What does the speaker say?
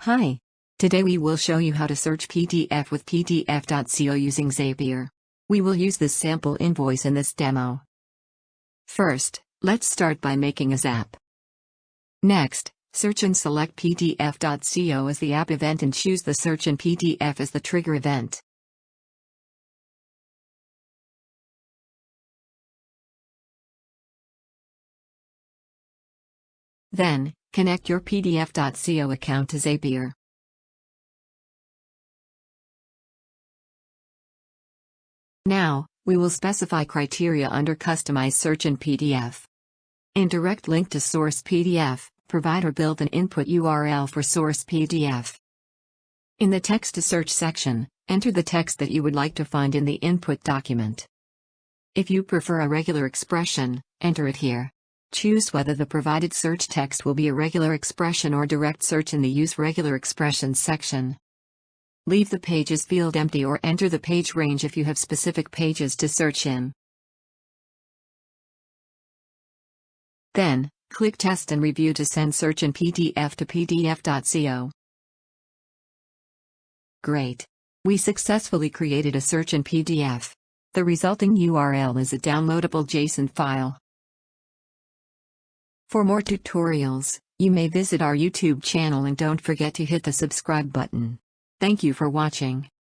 Hi. Today we will show you how to search PDF with PDF.co using Zapier. We will use this sample invoice in this demo. First, let's start by making a Zap. Next, search and select PDF.co as the app event and choose the search in PDF as the trigger event. Then, connect your PDF.co account to Zapier. Now, we will specify criteria under Customize Search in PDF. In direct link to source PDF, provide or build an input URL for source PDF. In the text to search section, enter the text that you would like to find in the input document. If you prefer a regular expression, enter it here. Choose whether the provided search text will be a regular expression or direct search in the Use Regular Expressions section. Leave the Pages field empty or enter the page range if you have specific pages to search in. Then, click Test and Review to send search in PDF to PDF.co. Great! We successfully created a search in PDF. The resulting URL is a downloadable JSON file. For more tutorials, you may visit our YouTube channel and don't forget to hit the subscribe button. Thank you for watching.